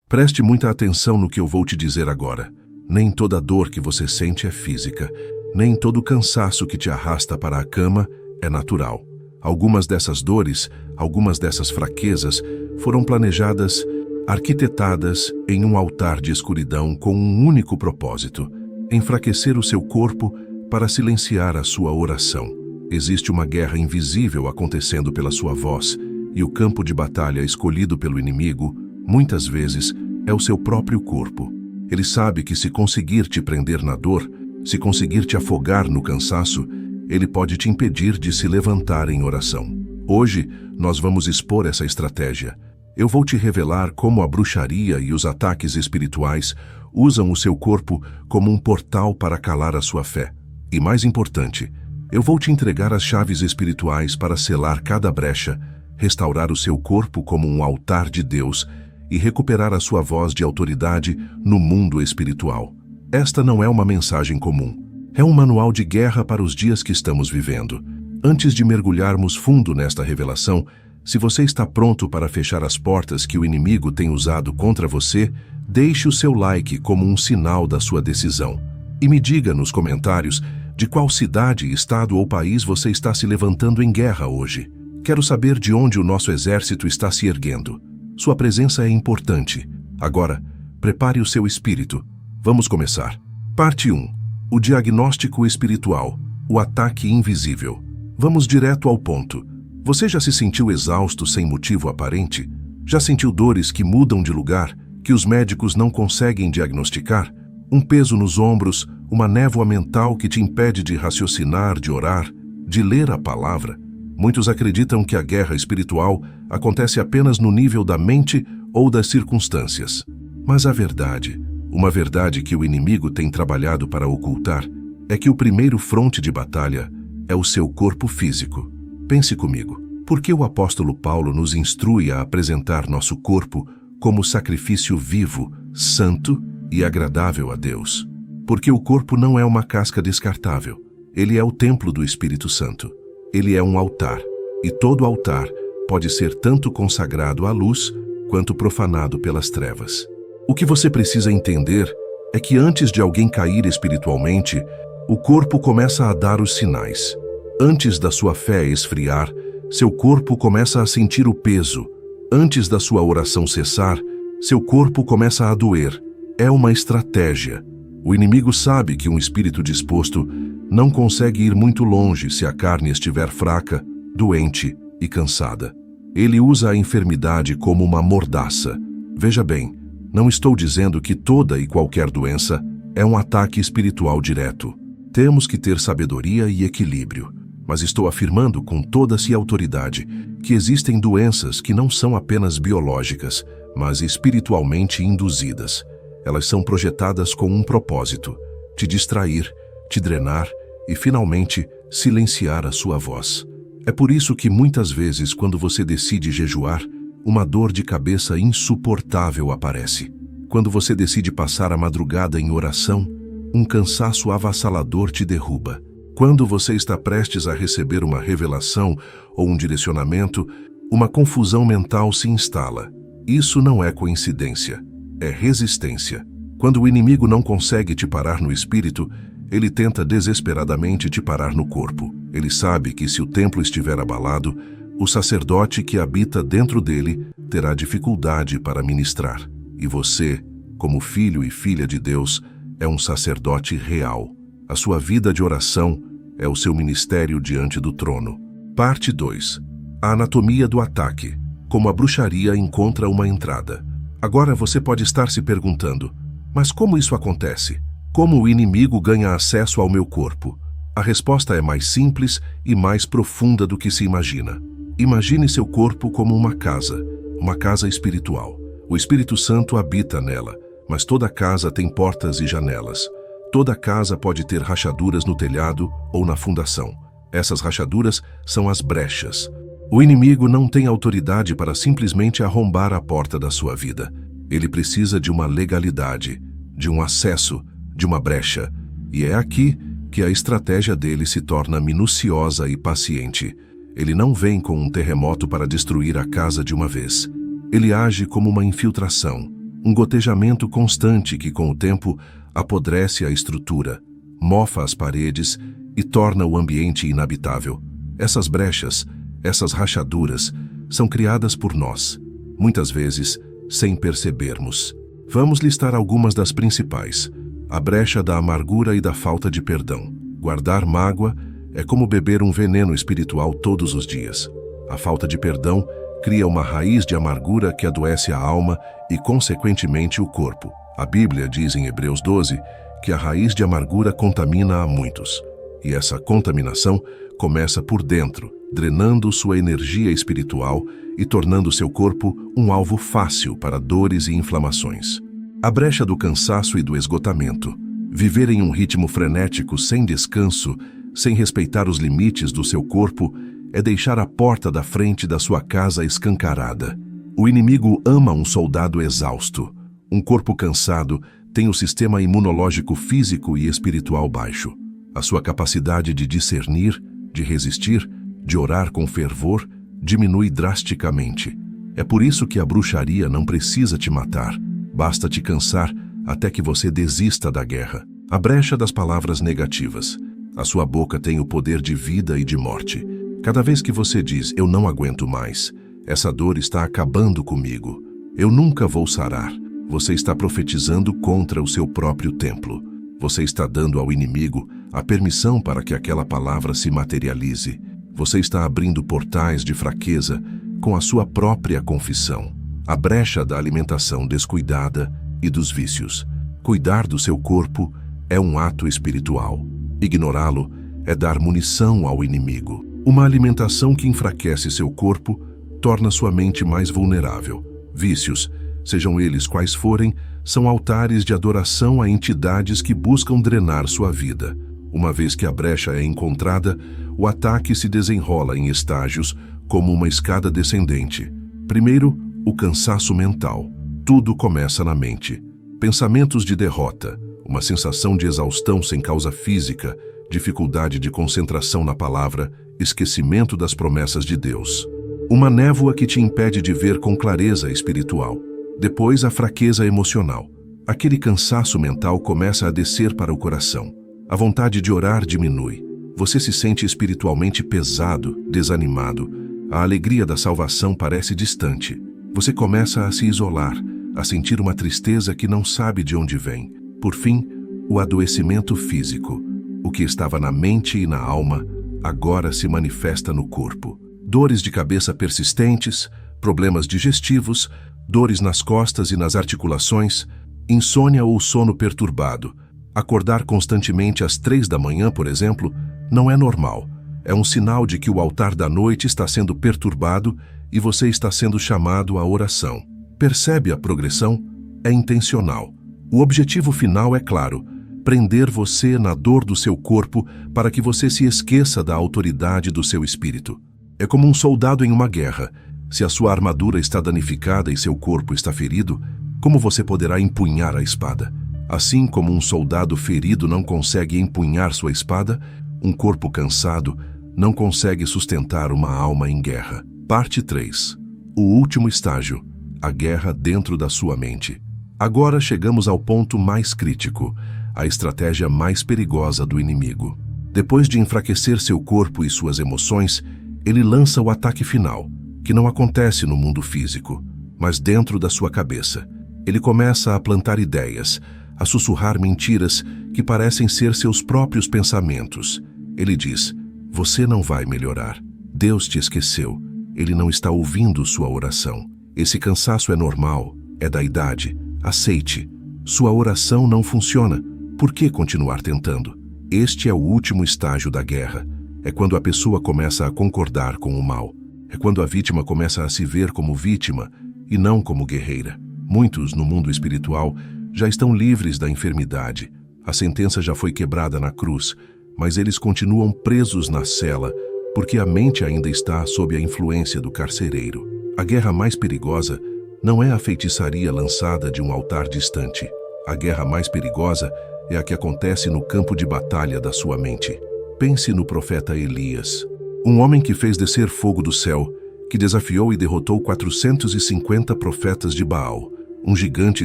Preste muita atenção no que eu vou te dizer agora. Nem toda dor que você sente é física, nem todo cansaço que te arrasta para a cama é natural. Algumas dessas dores, algumas dessas fraquezas foram planejadas, arquitetadas em um altar de escuridão com um único propósito: enfraquecer o seu corpo para silenciar a sua oração. Existe uma guerra invisível acontecendo pela sua voz, e o campo de batalha escolhido pelo inimigo, muitas vezes, é o seu próprio corpo. Ele sabe que se conseguir te prender na dor, se conseguir te afogar no cansaço, ele pode te impedir de se levantar em oração. Hoje, nós vamos expor essa estratégia. Eu vou te revelar como a bruxaria e os ataques espirituais usam o seu corpo como um portal para calar a sua fé. E mais importante, eu vou te entregar as chaves espirituais para selar cada brecha, restaurar o seu corpo como um altar de Deus e recuperar a sua voz de autoridade no mundo espiritual. Esta não é uma mensagem comum. É um manual de guerra para os dias que estamos vivendo. Antes de mergulharmos fundo nesta revelação, se você está pronto para fechar as portas que o inimigo tem usado contra você, deixe o seu like como um sinal da sua decisão. E me diga nos comentários de qual cidade, estado ou país você está se levantando em guerra hoje. Quero saber de onde o nosso exército está se erguendo. Sua presença é importante. Agora, prepare o seu espírito. Vamos começar. Parte 1. O diagnóstico espiritual. O ataque invisível. Vamos direto ao ponto. Você já se sentiu exausto sem motivo aparente? Já sentiu dores que mudam de lugar, que os médicos não conseguem diagnosticar? Um peso nos ombros, uma névoa mental que te impede de raciocinar, de orar, de ler a palavra? Muitos acreditam que a guerra espiritual acontece apenas no nível da mente ou das circunstâncias. Mas a verdade, uma verdade que o inimigo tem trabalhado para ocultar, é que o primeiro fronte de batalha é o seu corpo físico. Pense comigo, por que o apóstolo Paulo nos instrui a apresentar nosso corpo como sacrifício vivo, santo e agradável a Deus? Porque o corpo não é uma casca descartável. Ele é o templo do Espírito Santo. Ele é um altar, e todo altar pode ser tanto consagrado à luz quanto profanado pelas trevas. O que você precisa entender é que antes de alguém cair espiritualmente, o corpo começa a dar os sinais. Antes da sua fé esfriar, seu corpo começa a sentir o peso. Antes da sua oração cessar, seu corpo começa a doer. É uma estratégia. O inimigo sabe que um espírito disposto não consegue ir muito longe se a carne estiver fraca, doente e cansada. Ele usa a enfermidade como uma mordaça. Veja bem, não estou dizendo que toda e qualquer doença é um ataque espiritual direto. Temos que ter sabedoria e equilíbrio, mas estou afirmando com toda-se autoridade que existem doenças que não são apenas biológicas, mas espiritualmente induzidas. Elas são projetadas com um propósito: te distrair, te drenar e, finalmente, silenciar a sua voz. É por isso que muitas vezes, quando você decide jejuar, uma dor de cabeça insuportável aparece. Quando você decide passar a madrugada em oração, um cansaço avassalador te derruba. Quando você está prestes a receber uma revelação ou um direcionamento, uma confusão mental se instala. Isso não é coincidência, é resistência. Quando o inimigo não consegue te parar no espírito, ele tenta desesperadamente te parar no corpo. Ele sabe que se o templo estiver abalado, o sacerdote que habita dentro dele terá dificuldade para ministrar. E você, como filho e filha de Deus, é um sacerdote real. A sua vida de oração é o seu ministério diante do trono. Parte 2. A anatomia do ataque. Como a bruxaria encontra uma entrada. Agora você pode estar se perguntando, mas como isso acontece? Como o inimigo ganha acesso ao meu corpo? A resposta é mais simples e mais profunda do que se imagina. Imagine seu corpo como uma casa espiritual. O Espírito Santo habita nela, mas toda casa tem portas e janelas. Toda casa pode ter rachaduras no telhado ou na fundação. Essas rachaduras são as brechas. O inimigo não tem autoridade para simplesmente arrombar a porta da sua vida. Ele precisa de uma legalidade, de um acesso, de uma brecha. E é aqui que a estratégia dele se torna minuciosa e paciente. Ele não vem com um terremoto para destruir a casa de uma vez. Ele age como uma infiltração, um gotejamento constante que, com o tempo, apodrece a estrutura, mofa as paredes e torna o ambiente inabitável. Essas brechas, essas rachaduras, são criadas por nós, muitas vezes sem percebermos. Vamos listar algumas das principais. A brecha da amargura e da falta de perdão. Guardar mágoa é como beber um veneno espiritual todos os dias. A falta de perdão cria uma raiz de amargura que adoece a alma e, consequentemente, o corpo. A Bíblia diz em Hebreus 12 que a raiz de amargura contamina a muitos. E essa contaminação começa por dentro, drenando sua energia espiritual e tornando seu corpo um alvo fácil para dores e inflamações. A brecha do cansaço e do esgotamento. Viver em um ritmo frenético, sem descanso, sem respeitar os limites do seu corpo, é deixar a porta da frente da sua casa escancarada. O inimigo ama um soldado exausto. Um corpo cansado tem o sistema imunológico físico e espiritual baixo. A sua capacidade de discernir, de resistir, de orar com fervor, diminui drasticamente. É por isso que a bruxaria não precisa te matar. Basta te cansar até que você desista da guerra. A brecha das palavras negativas. A sua boca tem o poder de vida e de morte. Cada vez que você diz, eu não aguento mais, essa dor está acabando comigo, eu nunca vou sarar, você está profetizando contra o seu próprio templo. Você está dando ao inimigo a permissão para que aquela palavra se materialize. Você está abrindo portais de fraqueza com a sua própria confissão. A brecha da alimentação descuidada e dos vícios. Cuidar do seu corpo é um ato espiritual. Ignorá-lo é dar munição ao inimigo. Uma alimentação que enfraquece seu corpo torna sua mente mais vulnerável. Vícios, sejam eles quais forem, são altares de adoração a entidades que buscam drenar sua vida. Uma vez que a brecha é encontrada, o ataque se desenrola em estágios, como uma escada descendente. Primeiro, o cansaço mental. Tudo começa na mente. Pensamentos de derrota, uma sensação de exaustão sem causa física, dificuldade de concentração na palavra, esquecimento das promessas de Deus. Uma névoa que te impede de ver com clareza espiritual. Depois, a fraqueza emocional. Aquele cansaço mental começa a descer para o coração. A vontade de orar diminui. Você se sente espiritualmente pesado, desanimado. A alegria da salvação parece distante. Você começa a se isolar, a sentir uma tristeza que não sabe de onde vem. Por fim, o adoecimento físico. O que estava na mente e na alma, agora se manifesta no corpo. Dores de cabeça persistentes, problemas digestivos, dores nas costas e nas articulações, insônia ou sono perturbado. Acordar constantemente às 3 da manhã, por exemplo, não é normal. É um sinal de que o altar da noite está sendo perturbado e você está sendo chamado à oração. Percebe a progressão? É intencional. O objetivo final é claro: prender você na dor do seu corpo para que você se esqueça da autoridade do seu espírito. É como um soldado em uma guerra. Se a sua armadura está danificada e seu corpo está ferido, como você poderá empunhar a espada? Assim como um soldado ferido não consegue empunhar sua espada, um corpo cansado não consegue sustentar uma alma em guerra. Parte 3. O último estágio: a guerra dentro da sua mente. Agora chegamos ao ponto mais crítico, a estratégia mais perigosa do inimigo. Depois de enfraquecer seu corpo e suas emoções, ele lança o ataque final, que não acontece no mundo físico, mas dentro da sua cabeça. Ele começa a plantar ideias, a sussurrar mentiras que parecem ser seus próprios pensamentos. Ele diz: você não vai melhorar. Deus te esqueceu. Ele não está ouvindo sua oração. Esse cansaço é normal, é da idade. Aceite. Sua oração não funciona. Por que continuar tentando? Este é o último estágio da guerra. É quando a pessoa começa a concordar com o mal. É quando a vítima começa a se ver como vítima e não como guerreira. Muitos, no mundo espiritual, já estão livres da enfermidade. A sentença já foi quebrada na cruz, mas eles continuam presos na cela porque a mente ainda está sob a influência do carcereiro. A guerra mais perigosa não é a feitiçaria lançada de um altar distante. A guerra mais perigosa é a que acontece no campo de batalha da sua mente. Pense no profeta Elias, um homem que fez descer fogo do céu, que desafiou e derrotou 450 profetas de Baal. um gigante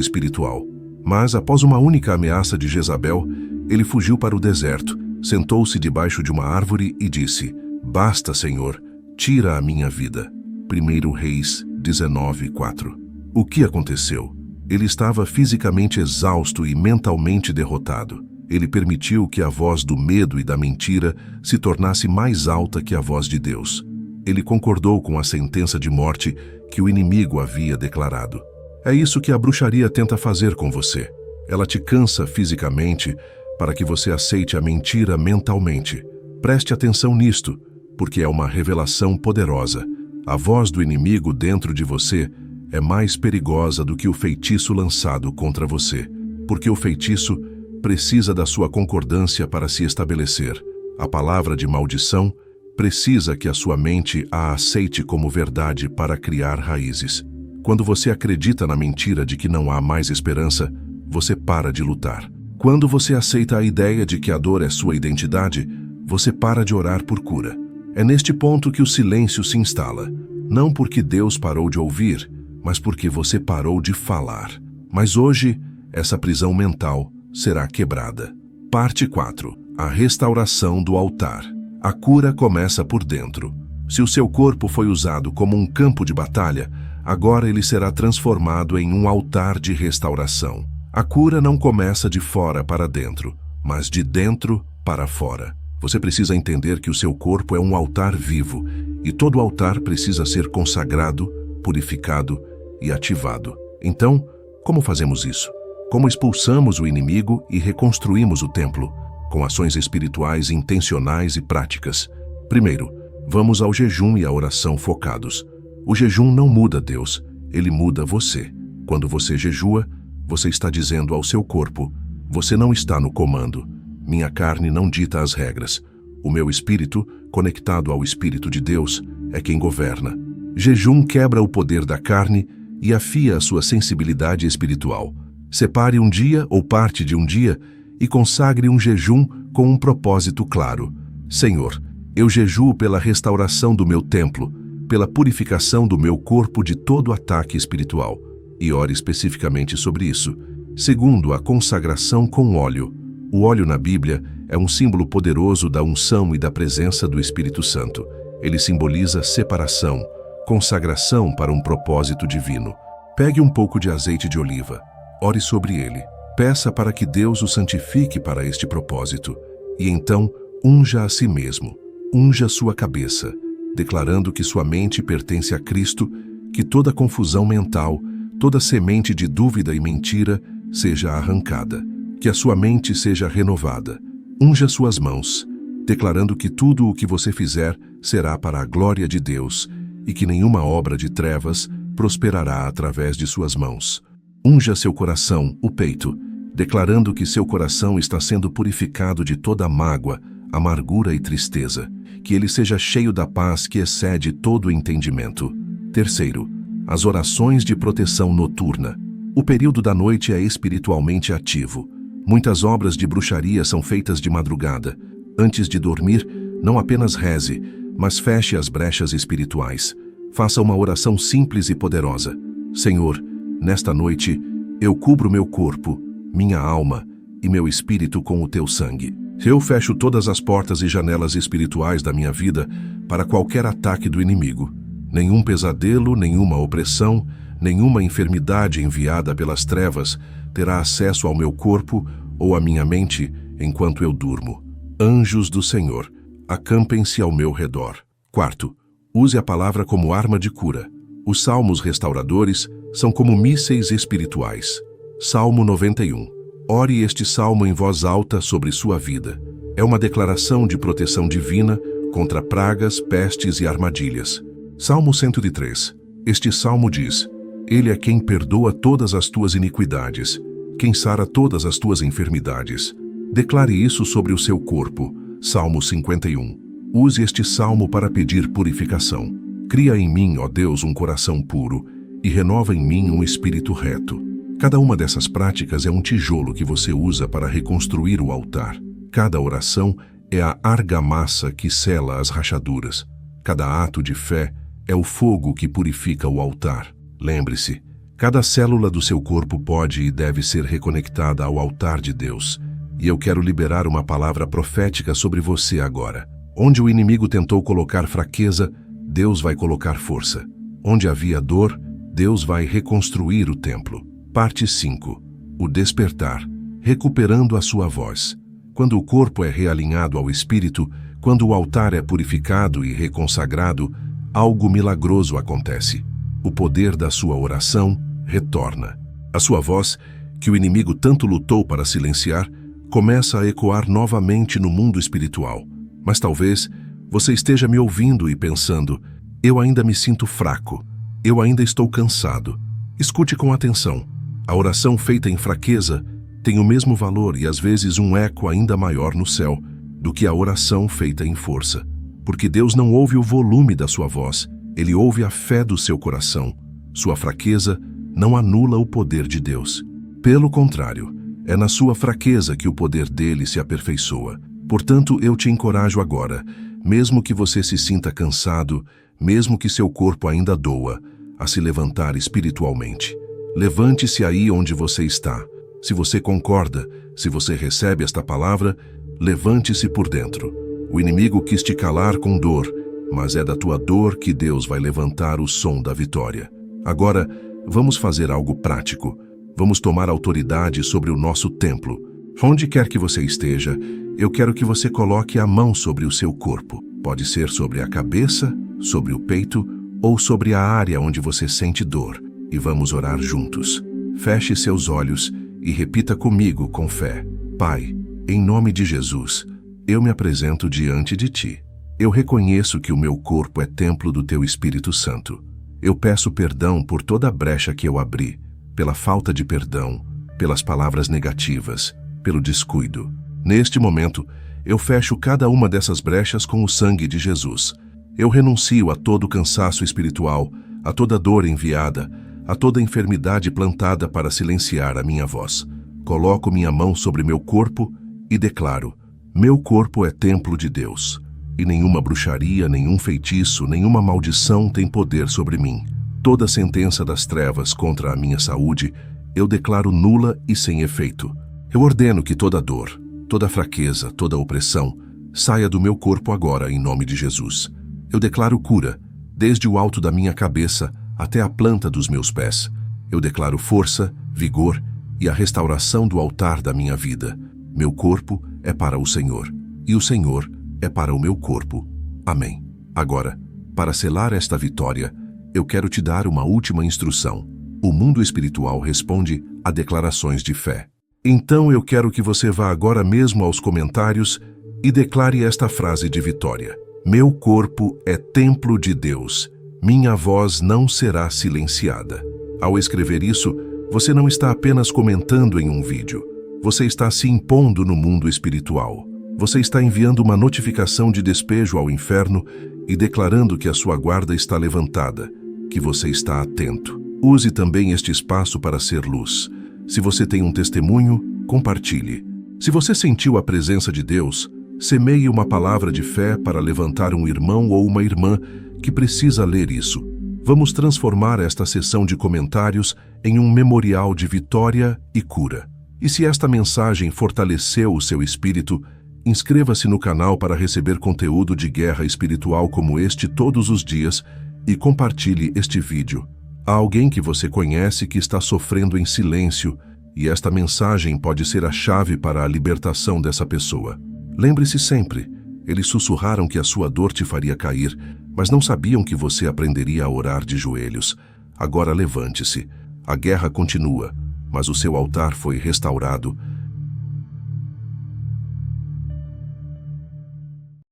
espiritual. Mas, após uma única ameaça de Jezabel, ele fugiu para o deserto, sentou-se debaixo de uma árvore e disse: Basta, Senhor, tira a minha vida. 1 Reis 19:4. O que aconteceu? Ele estava fisicamente exausto e mentalmente derrotado. Ele permitiu que a voz do medo e da mentira se tornasse mais alta que a voz de Deus. Ele concordou com a sentença de morte que o inimigo havia declarado. É isso que a bruxaria tenta fazer com você. Ela te cansa fisicamente para que você aceite a mentira mentalmente. Preste atenção nisto, porque é uma revelação poderosa. A voz do inimigo dentro de você é mais perigosa do que o feitiço lançado contra você, porque o feitiço precisa da sua concordância para se estabelecer. A palavra de maldição precisa que a sua mente a aceite como verdade para criar raízes. Quando você acredita na mentira de que não há mais esperança, você para de lutar. Quando você aceita a ideia de que a dor é sua identidade, você para de orar por cura. É neste ponto que o silêncio se instala. Não porque Deus parou de ouvir, mas porque você parou de falar. Mas hoje, essa prisão mental será quebrada. Parte 4. A restauração do altar. A cura começa por dentro. Se o seu corpo foi usado como um campo de batalha, agora ele será transformado em um altar de restauração. A cura não começa de fora para dentro, mas de dentro para fora. Você precisa entender que o seu corpo é um altar vivo, e todo altar precisa ser consagrado, purificado e ativado. Então, como fazemos isso? Como expulsamos o inimigo e reconstruímos o templo? Com ações espirituais intencionais e práticas. Primeiro, vamos ao jejum e à oração focados. O jejum não muda Deus, ele muda você. Quando você jejua, você está dizendo ao seu corpo: você não está no comando. Minha carne não dita as regras. O meu espírito, conectado ao Espírito de Deus, é quem governa. Jejum quebra o poder da carne e afia a sua sensibilidade espiritual. Separe um dia ou parte de um dia e consagre um jejum com um propósito claro. Senhor, eu jejuo pela restauração do meu templo, pela purificação do meu corpo de todo ataque espiritual. E ore especificamente sobre isso. Segundo, a consagração com óleo. O óleo na Bíblia é um símbolo poderoso da unção e da presença do Espírito Santo. Ele simboliza separação, consagração para um propósito divino. Pegue um pouco de azeite de oliva, ore sobre ele, peça para que Deus o santifique para este propósito. E então, unja a si mesmo, unja sua cabeça, declarando que sua mente pertence a Cristo, que toda confusão mental, toda semente de dúvida e mentira seja arrancada, que a sua mente seja renovada. Unja suas mãos, declarando que tudo o que você fizer será para a glória de Deus e que nenhuma obra de trevas prosperará através de suas mãos. Unja seu coração, o peito, declarando que seu coração está sendo purificado de toda mágoa, amargura e tristeza, que ele seja cheio da paz que excede todo o entendimento. Terceiro, as orações de proteção noturna. O período da noite é espiritualmente ativo. Muitas obras de bruxaria são feitas de madrugada. Antes de dormir, não apenas reze, mas feche as brechas espirituais. Faça uma oração simples e poderosa. Senhor, nesta noite, eu cubro meu corpo, minha alma e meu espírito com o teu sangue. Eu fecho todas as portas e janelas espirituais da minha vida para qualquer ataque do inimigo. Nenhum pesadelo, nenhuma opressão, nenhuma enfermidade enviada pelas trevas terá acesso ao meu corpo ou à minha mente enquanto eu durmo. Anjos do Senhor, acampem-se ao meu redor. Quarto, use a palavra como arma de cura. Os salmos restauradores são como mísseis espirituais. Salmo 91. Ore este salmo em voz alta sobre sua vida. É uma declaração de proteção divina contra pragas, pestes e armadilhas. Salmo 103. Este salmo diz: Ele é quem perdoa todas as tuas iniquidades, quem sara todas as tuas enfermidades. Declare isso sobre o seu corpo. Salmo 51. Use este salmo para pedir purificação. Cria em mim, ó Deus, um coração puro e renova em mim um espírito reto. Cada uma dessas práticas é um tijolo que você usa para reconstruir o altar. Cada oração é a argamassa que sela as rachaduras. Cada ato de fé é o fogo que purifica o altar. Lembre-se, Cada célula do seu corpo pode e deve ser reconectada ao altar de Deus. E eu quero liberar uma palavra profética sobre você agora. Onde o inimigo tentou colocar fraqueza, Deus vai colocar força. Onde havia dor, Deus vai reconstruir o templo. Parte 5. O despertar, recuperando a sua voz. Quando o corpo é realinhado ao espírito, quando o altar é purificado e reconsagrado, algo milagroso acontece. O poder da sua oração retorna. A sua voz, que o inimigo tanto lutou para silenciar, começa a ecoar novamente no mundo espiritual. Mas talvez você esteja me ouvindo e pensando: eu ainda me sinto fraco, eu ainda estou cansado. Escute com atenção. A oração feita em fraqueza tem o mesmo valor e às vezes um eco ainda maior no céu do que a oração feita em força. Porque Deus não ouve o volume da sua voz, Ele ouve a fé do seu coração. Sua fraqueza não anula o poder de Deus. Pelo contrário, é na sua fraqueza que o poder dele se aperfeiçoa. Portanto, eu te encorajo agora, mesmo que você se sinta cansado, mesmo que seu corpo ainda doa, a se levantar espiritualmente. Levante-se aí onde você está. Se você concorda, se você recebe esta palavra, levante-se por dentro. O inimigo quis te calar com dor, mas é da tua dor que Deus vai levantar o som da vitória. Agora, vamos fazer algo prático. Vamos tomar autoridade sobre o nosso templo. Onde quer que você esteja, eu quero que você coloque a mão sobre o seu corpo. Pode ser sobre a cabeça, sobre o peito ou sobre a área onde você sente dor. E vamos orar juntos. Feche seus olhos e repita comigo com fé. Pai, em nome de Jesus, eu me apresento diante de Ti. Eu reconheço que o meu corpo é templo do Teu Espírito Santo. Eu peço perdão por toda a brecha que eu abri, pela falta de perdão, pelas palavras negativas, pelo descuido. Neste momento, eu fecho cada uma dessas brechas com o sangue de Jesus. Eu renuncio a todo cansaço espiritual, a toda dor enviada, a toda enfermidade plantada para silenciar a minha voz. Coloco minha mão sobre meu corpo e declaro: meu corpo é templo de Deus, e nenhuma bruxaria, nenhum feitiço, nenhuma maldição tem poder sobre mim. Toda sentença das trevas contra a minha saúde, eu declaro nula e sem efeito. Eu ordeno que toda dor, toda fraqueza, toda opressão, saia do meu corpo agora em nome de Jesus. Eu declaro cura, desde o alto da minha cabeça até a planta dos meus pés. Eu declaro força, vigor e a restauração do altar da minha vida. Meu corpo é para o Senhor, e o Senhor é para o meu corpo. Amém. Agora, para selar esta vitória, eu quero te dar uma última instrução. O mundo espiritual responde a declarações de fé. Então eu quero que você vá agora mesmo aos comentários e declare esta frase de vitória. Meu corpo é templo de Deus. Minha voz não será silenciada. Ao escrever isso, você não está apenas comentando em um vídeo. Você está se impondo no mundo espiritual. Você está enviando uma notificação de despejo ao inferno e declarando que a sua guarda está levantada, que você está atento. Use também este espaço para ser luz. Se você tem um testemunho, compartilhe. Se você sentiu a presença de Deus, semeie uma palavra de fé para levantar um irmão ou uma irmã que precisa ler isso. Vamos transformar esta sessão de comentários em um memorial de vitória e cura. E se esta mensagem fortaleceu o seu espírito, inscreva-se no canal para receber conteúdo de guerra espiritual como este todos os dias e compartilhe este vídeo. Há alguém que você conhece que está sofrendo em silêncio e esta mensagem pode ser a chave para a libertação dessa pessoa. Lembre-se sempre, eles sussurraram que a sua dor te faria cair, mas não sabiam que você aprenderia a orar de joelhos. Agora levante-se. A guerra continua, mas o seu altar foi restaurado